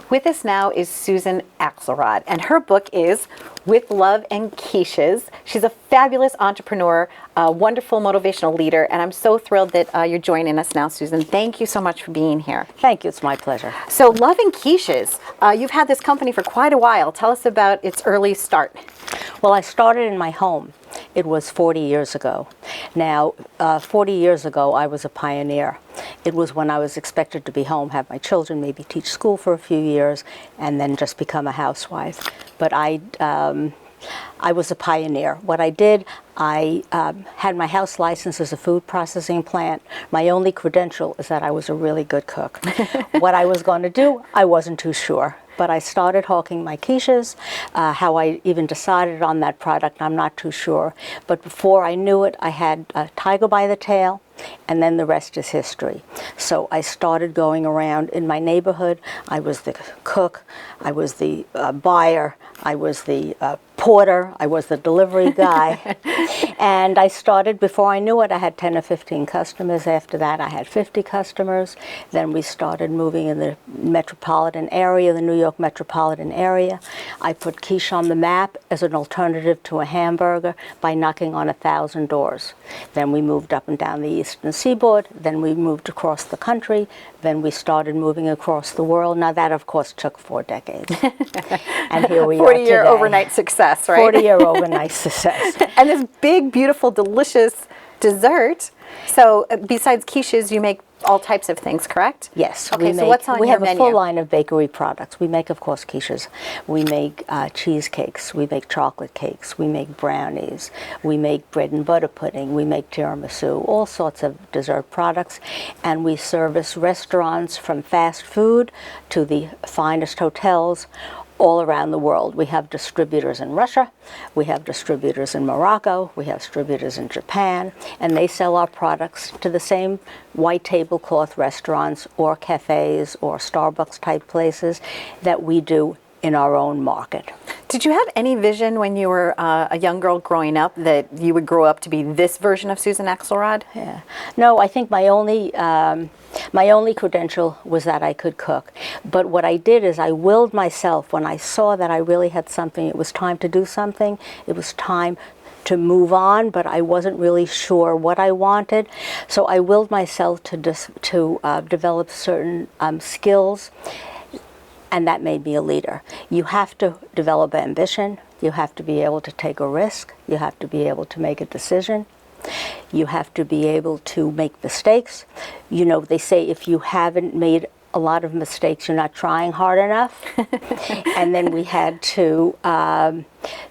With us now is Susan Axelrod, and her book is With Love Quiches. She's a fabulous entrepreneur, a wonderful motivational leader, and I'm so thrilled that you're joining us now, Susan. Thank you so much for being here. Thank you. It's my pleasure. So Love Quiches, you've had this company for quite a while. Tell us about its early start. Well, I started in my home. It was 40 years ago. Now, 40 years ago, I was a pioneer. It was when I was expected to be home, have my children, maybe teach school for a few years, and then just become a housewife. But I was a pioneer. What I did, I had my house license as a food processing plant. My only credential is that I was a really good cook. What I was going to do, I wasn't too sure. But I started hawking my quiches. How I even decided on that product, I'm not too sure. But before I knew it, I had a tiger by the tail, and then the rest is history. So I started going around in my neighborhood. I was the cook, I was the buyer, I was the porter, I was the delivery guy. And I started, before I knew it, I had 10 or 15 customers. After that, I had 50 customers. Then we started moving in the metropolitan area, the New York metropolitan area. I put quiche on the map as an alternative to a hamburger by knocking on 1,000 doors. Then we moved up and down the eastern seaboard. Then we moved across the country. Then we started moving across the world. Now that, of course, took 4 decades. And here we are today. 40-year overnight success, right? 40-year overnight success. And this big, beautiful, delicious dessert. So besides quiches, you make all types of things, correct? Yes. Okay, so what's on your menu? We have a full line of bakery products. We make, of course, quiches. We make cheesecakes. We make chocolate cakes. We make brownies. We make bread and butter pudding. We make tiramisu, all sorts of dessert products. And we service restaurants from fast food to the finest hotels all around the world. We have distributors in Russia, we have distributors in Morocco, we have distributors in Japan, and they sell our products to the same white tablecloth restaurants or cafes or Starbucks type places that we do in our own market. Did you have any vision when you were a young girl growing up that you would grow up to be this version of Susan Axelrod? Yeah. No, I think my only credential was that I could cook. But what I did is I willed myself when I saw that I really had something. It was time to do something. It was time to move on, but I wasn't really sure what I wanted. So I willed myself to develop certain skills. And that made me a leader. You have to develop ambition. You have to be able to take a risk. You have to be able to make a decision. You have to be able to make mistakes. You know, they say if you haven't made a lot of mistakes, you're not trying hard enough. And then we had to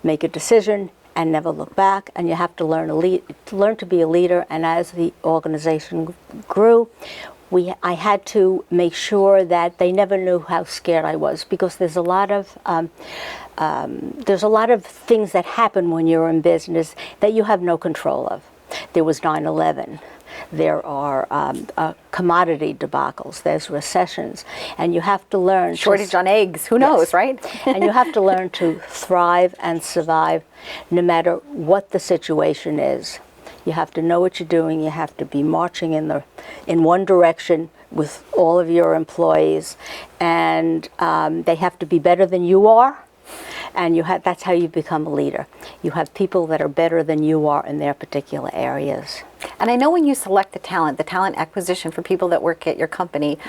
make a decision and never look back. And you have to learn to be a leader. And as the organization grew, I had to make sure that they never knew how scared I was, because there's a lot of things that happen when you're in business that you have no control of. There was 9/11. There are commodity debacles. There's recessions, and you have to learn. Shortage on eggs. Who knows, right? And you have to learn to thrive and survive, no matter what the situation is. You have to know what you're doing. You have to be marching in one direction with all of your employees, and they have to be better than you are. And that's how you become a leader. You have people that are better than you are in their particular areas. And I know when you select the talent acquisition for people that work at your company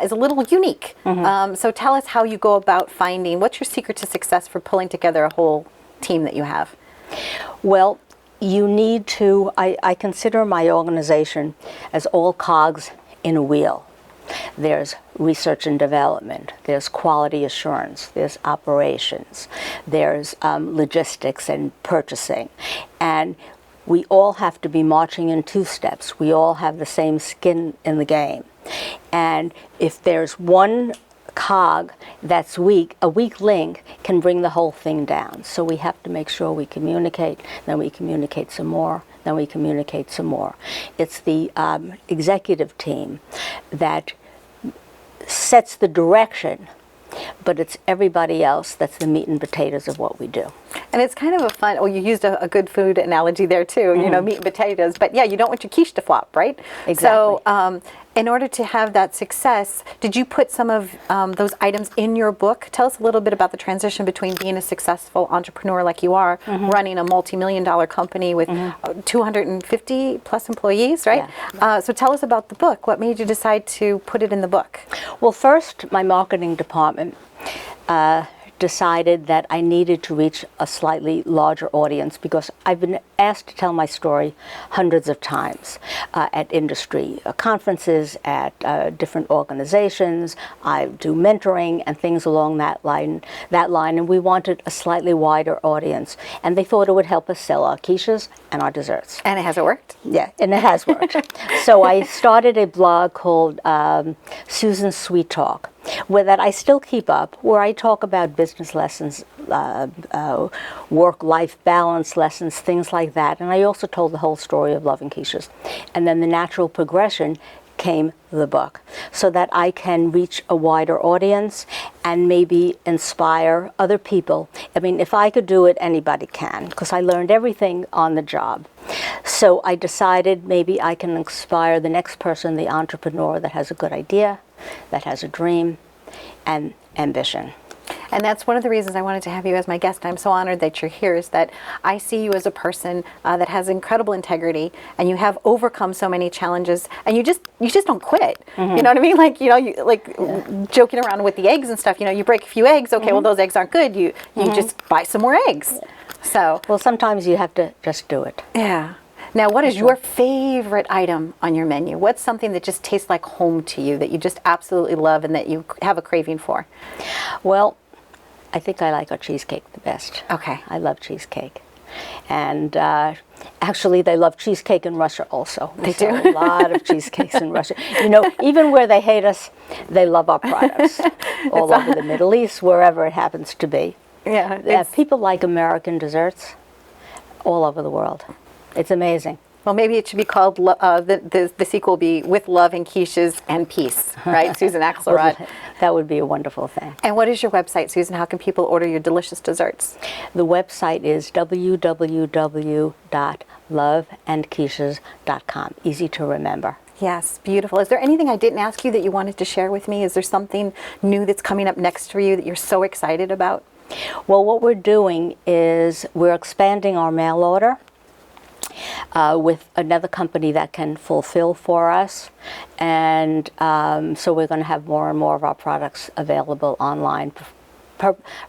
is a little unique. So tell us how you go about finding, what's your secret to success for pulling together a whole team that you have? Well, you need to, I consider my organization as all cogs in a wheel. There's research and development, there's quality assurance, there's operations, there's logistics and purchasing. And we all have to be marching in 2 steps. We all have the same skin in the game. And if there's one cog that's weak, a weak link can bring the whole thing down. So we have to make sure we communicate, then we communicate some more, then we communicate some more. It's the executive team that sets the direction, but it's everybody else that's the meat and potatoes of what we do. And it's kind of a fun, well, you used a good food analogy there too, you know, meat and potatoes. But yeah, you don't want your quiche to flop, right? Exactly. So in order to have that success, did you put some of those items in your book? Tell us a little bit about the transition between being a successful entrepreneur like you are, running a multi-million-dollar company with 250 plus employees, right? Yeah. So tell us about the book. What made you decide to put it in the book? Well, first, my marketing department decided that I needed to reach a slightly larger audience because I've been asked to tell my story hundreds of times at industry conferences, at different organizations. I do mentoring and things along that line, and we wanted a slightly wider audience. And they thought it would help us sell our quiches and our desserts. And it hasn't worked? Yeah, and it has worked. So I started a blog called Susan's Sweet Talk, where that I still keep up, where I talk about business lessons, work-life balance lessons, things like that. And I also told the whole story of Love Quiches. And then the natural progression came the book, so that I can reach a wider audience and maybe inspire other people. I mean, if I could do it, anybody can, because I learned everything on the job. So I decided maybe I can inspire the next person, the entrepreneur that has a good idea, that has a dream and ambition. And that's one of the reasons I wanted to have you as my guest. I'm so honored that you're here, is that I see you as a person that has incredible integrity, and you have overcome so many challenges, and you just don't quit. You know what I mean? Like, you know, you joking around with the eggs and stuff, you know, you break a few eggs, okay, well, those eggs aren't good. You just buy some more eggs. So, well, sometimes you have to just do it. Yeah. Now, what is your favorite item on your menu? What's something that just tastes like home to you, that you just absolutely love and that you have a craving for? Well, I think I like our cheesecake the best. Okay. I love cheesecake. And actually, they love cheesecake in Russia also. They do? A lot of cheesecakes in Russia. You know, even where they hate us, they love our products. All over the Middle East, wherever it happens to be. Yeah. People like American desserts all over the world. It's amazing. Well, maybe it should be called, the sequel will be With Love and Quiches and Peace, right? Susan Axelrod. That would be a wonderful thing. And what is your website, Susan? How can people order your delicious desserts? The website is www.loveandquiches.com. Easy to remember. Yes, beautiful. Is there anything I didn't ask you that you wanted to share with me? Is there something new that's coming up next for you that you're so excited about? Well, what we're doing is we're expanding our mail order with another company that can fulfill for us, and so we're going to have more and more of our products available online.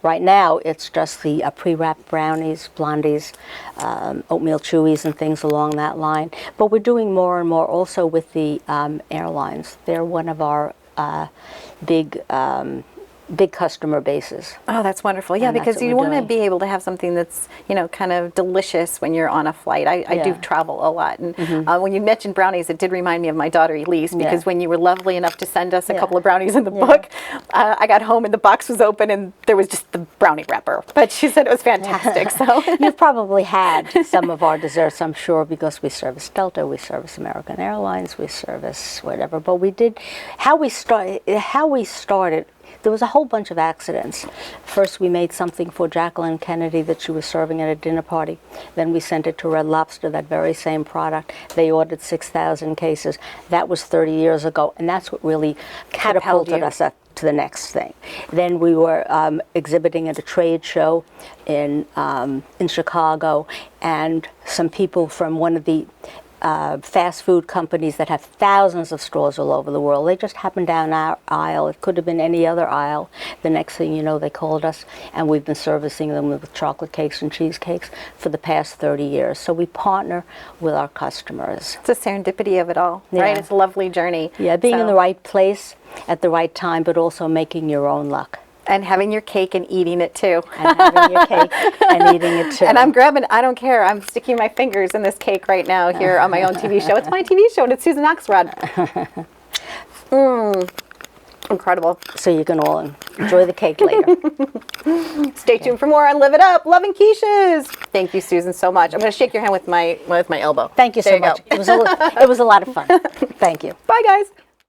Right now, it's just the pre-wrapped brownies, blondies, oatmeal chewies, and things along that line. But we're doing more and more also with the airlines. They're one of our big customer bases. Oh, that's wonderful. Yeah, because you want to be able to have something that's, you know, kind of delicious when you're on a flight. I do travel a lot. And when you mentioned brownies, it did remind me of my daughter Elise, because when you were lovely enough to send us a couple of brownies in the book, I got home and the box was open and there was just the brownie wrapper. But she said it was fantastic. So you've probably had some of our desserts, I'm sure, because we service Delta, we service American Airlines, we service whatever. But we did, how we started, there was a whole bunch of accidents. First, we made something for Jacqueline Kennedy that she was serving at a dinner party. Then we sent it to Red Lobster, that very same product. They ordered 6,000 cases. That was 30 years ago, and that's what really catapulted us up to the next thing. Then we were exhibiting at a trade show in Chicago, and some people from one of the fast food companies that have thousands of stores all over the world. They just happened down our aisle. It could have been any other aisle. The next thing you know, they called us, and we've been servicing them with chocolate cakes and cheesecakes for the past 30 years. So we partner with our customers. It's a serendipity of it all, right? It's a lovely journey. Yeah, being in the right place at the right time, but also making your own luck. And having your cake and eating it too. And having your cake and eating it too. And I'm grabbing, I don't care, I'm sticking my fingers in this cake right now here on my own TV show. It's my TV show, and it's Susan Axelrod. Incredible. So you can all enjoy the cake later. Stay tuned for more on Live It Up, Love and Quiches. Thank you, Susan, so much. I'm going to shake your hand with my elbow. Thank you so much. It was a lot of fun. Thank you. Bye, guys.